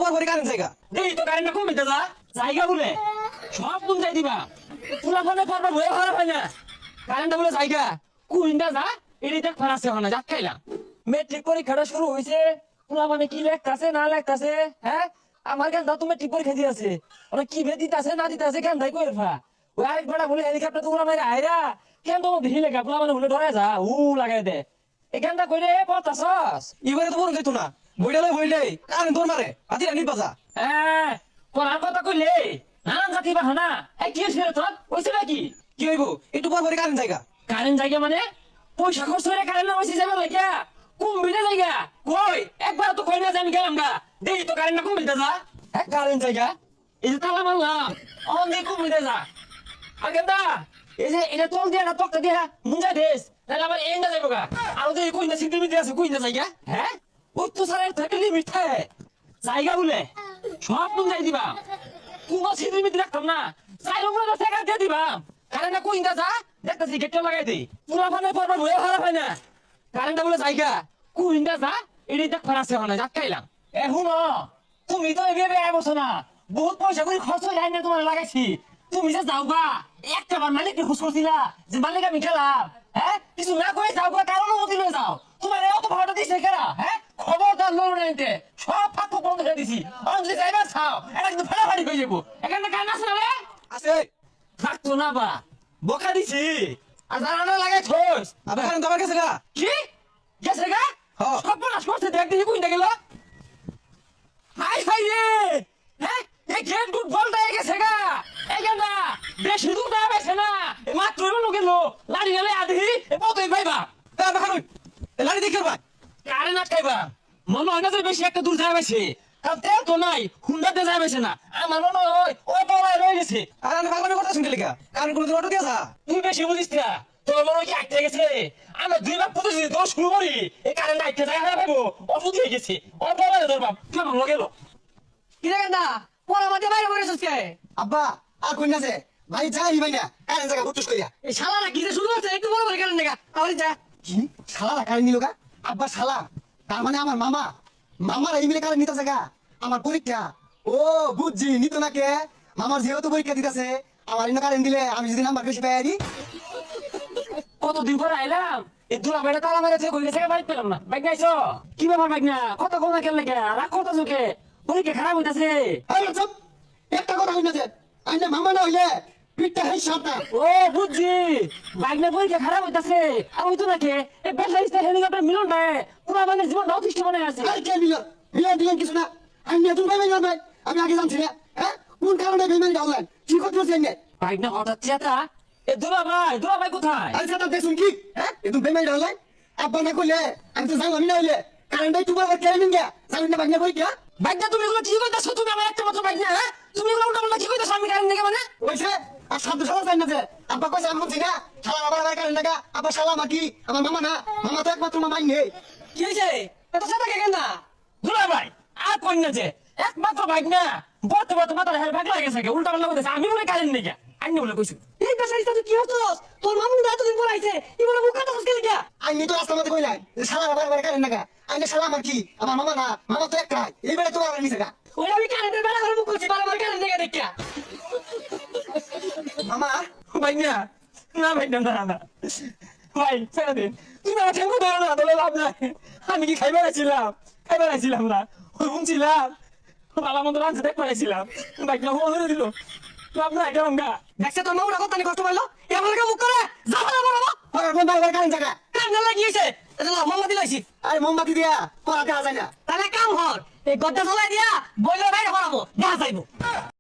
পর পরে কারেন্ট জায়গা এই তো কারেন্ট কম বেঁধে জায়গা বলে সব কোন যাই দিবা পুরা ফোনে পরবার ভয় খারাপ হয় না কারেন্টটা বলে জায়গা কুইন্টা যা এটি দেখ ফারাসে হয় না যাক খাইলাম মেট্রিক পরীক্ষাটা শুরু হয়েছে পুরা মানে কি লেখতাছে না লেখতাছে হ্যাঁ আমার কেন তুমি মেট্রিক পরীক্ষা দিয়েছে ওরা কি ভেদ দিতেছে না দিতেছে কেন তাই কই ফা ওই আরেক বেড়া বলে হেলিকপ্টার তো মারে আইরা কেন তো ভিড় লেখা পুরা মানে বলে ধরে যা লাগাই দে এখানটা কইরে পড়তাছস এবারে তো বড় যাইতো না বইলে কারেন্ট তোর মারে আতি রানি বাজা হ্যাঁ পড়ার কথা কইলে নানান জাতি বাহানা এই কি হইছে তোর হইছে নাকি কি হইব একটু পর পরে কারেন্ট জায়গা কারেন্ট জায়গা মানে পয়সা খরচ করে কারেন্ট না হইছে যাবে লাগিয়া কুম্বিটা জায়গা কই একবার তো কই না জানি গেলাম গা দেই তো কারেন্ট না কুম্বিটা যা এক কারেন্ট জায়গা এই যে তালা মারলাম অন দিয়ে কুম্বিটা যা আগেন্দা এই যে এটা তোল দিয়া না তক্তা দিয়া মুঞ্জা দেশ তাহলে আবার এই না যাইবো গা আর ওদের কইনা সিদ্ধি মিটি আছে কইনা জায়গা হ্যাঁ ওই তো সারা থাকে লিমিট থাকে জায়গা বলে সব মুঞ্জাই দিবা কোনো সিদ্ধি মিটি রাখতাম না চাই রুমরা টাকা দিয়ে দিবা কারেন্টটা কইনা যা দেখতেছি গেটটা লাগাই দেই পুরা ফানে পড়বার ভয় খারাপ হয় না কারেন্টটা বলে জায়গা কুইন্টা যা এটি দেখ ফারাসে হয় না যাক খাইলাম এখন তুমি তো এভাবে বসো না বহুত পয়সা করে খরচ হয়ে যায় না তোমার লাগাইছি তুমি যে যাও গা একটা বার মালিককে খুশ করছিলা যে মালিক আমি খেলাম হ্যাঁ কিছু না করে যাও গা কারণ অনুমতি লয়ে যাও তোমার এত ভাড়াটা দিছে কেনা হ্যাঁ খবরদার লোন নাইতে সব ফাঁক বন্ধ করে দিছি আমি যদি যাইবার চাও এটা কিন্তু ফাড়াফাড়ি হয়ে যাবো এখানে কান আছে না রে আছে থাকতো না বা বকা দিছি আর জানা লাগাই থইস আবার কারেন্ট আমার কাছে গা কি গেছে গা হ্যাঁ। সব নাশ করছে দেখ দেখি কইটা গেল হাই হাই রে হ্যাঁ এই গেট গুড বলটা গেছে গা এই গেন্দা বেশি দূর না বেছে না মাত্র এলো গেল লাড়ি গেলে আধি কতই পাইবা আবার কারণ লাড়ি দেখে ভাই কারে না খাইবা মনে হয় না যে বেশি একটা দূর যাবেছে কারণ তেল তো নাই হুন্ডাতে যাবেছে না আমার মনে হয় ওই পাওয়ায় রয়ে গেছে আর আমি পাগলামি করতে শুনতে লেখা কারেন্ট কোনো অটো দিয়েছা তুই বেশি বুঝিস না তোর মনে হয় কি আটকে গেছে আমরা 2 লাখ 25 তোর শুরু করি এই কারেন্ট আটকে যায় না ভাইবো অসুখ হয়ে গেছে ওর পাওয়ায় তোর বাপ কেমন গেল কি রে না পড়া মাঠে বাইরে পড়েছিস কে আব্বা আর কোন আছে ভাই যাই ভাই না কারেন্ট জায়গা বুটুস কইয়া এই শালারা কি যে শুরু হচ্ছে একটু বড় করে কারেন্ট দেখা আমার যা কি শালা কারেন্ট নিল গা আব্বা শালা তার মানে আমার মামার এই মিলে কারেন্ট নিতে জায়গা আমার পরীক্ষা ও বুঝছি নিত না কে মামার যেহেতু পরীক্ষা দিতেছে আমার ইনো কারেন্ট দিলে আমি যদি নাম্বার বেশি পাই দিই কতদিন পরে আইলাম এই দুলা বাইরে তালা মেরেছে কই গেছে বাইক পেলাম না বাইক নাইছো কি ব্যাপার বাইক না কত কোন না কেন লাগে রাগ করতে চোখে পরীক্ষা খারাপ হইতাছে আরে চুপ একটা কথা হই না যে আইনে মামা না হইলে পিঠটা হেই সাপটা ও বুঝছি বাইক না পরীক্ষা খারাপ হইতাছে আর ওই তো নাকি এই ব্যাটারিস্টা হেলিকপ্টার মিলন না পুরো মানে জীবন অতিষ্ঠ মনে আছে আই কে মিলন কিছু না আইনে তুমি ভাই ভাই আমি আগে জানছি না হ্যাঁ কোন কারণে বেমানি ডাউনলাইন কি করতে হচ্ছে আইনে বাইক না হঠাৎ চেতা এ দুলা ভাই কোথায় আরে সেটা দেখুন কি হ্যাঁ একদম বেমানি ডাউনলাইন আব্বা না কইলে আমি তো জানলাম না হইলে কারেন্টটাই তোমার কেন নিন গা জানেন না বাগনা পরীক্ষা বাইক না তুমি এগুলো কি কইতাছো তুমি আমার একটা মাত্র বাইক না হ্যাঁ তুমি এগুলো উল্টা কি কইতাছো আমি কারেন্ট দেখে মানে ওইছে আর শব্দ শালা জানি না যে আব্বা কইছে আমি বুঝছি না শালা আবার কারেন্ট লাগা আব্বা শালা মা কি আমার মামা না মামা তো একমাত্র মামাই নেই কি হইছে এত সাদা কেন না দুলা ভাই আর কোন না যে একমাত্র বাইক না বড় মাথার হেল ভাগ লাগে থাকে উল্টা পাল্টা কইতাছে আমি বলে কারেন্ট দেখে আইনি বলে কইছো এই বেচারিটা তুই কি হচ্ছস তোর মামু না এতদিন পর আইছে ই বলে মুখ কাটা হসকে লিখা আইনি তো রাস্তা মধ্যে কইলাই শালা আবার কারেন্ট লাগা আইনে শালা মা কি আমার মামা না মামা তো একটাই এইবারে তো আর নিছে গা ওই আমি কারেন্টের বেলা করে মুখ করছি বারবার কারেন্ট দেখে দেখা মামা ভাই না ভাই না ভাই ছেড়ে দিন তুমি আমার ঠেঙ্গু ধরো না ধরে লাভ নাই আমি কি খাইবার আছিলাম না ওই ঘুমছিলাম বাবা মন্দ রাঁধতে দেখ পাইছিলাম বাইক না ফোন ধরে দিল লাভ নাই কেমন গা দেখছে তোর মামা কত কষ্ট পাইলো এমন মুখ করে যাবা না বড় ওর কোন বাবার কারেন্ট জায়গা কারেন্ট লাগিয়েছে এটা মোমবাতি লাইছি আরে মোমবাতি দিয়া পড়াতে যায় না তাহলে কাম হর এই গদ্দা চলাই দিয়া বইলে বাইরে করাবো দেখা যাইবো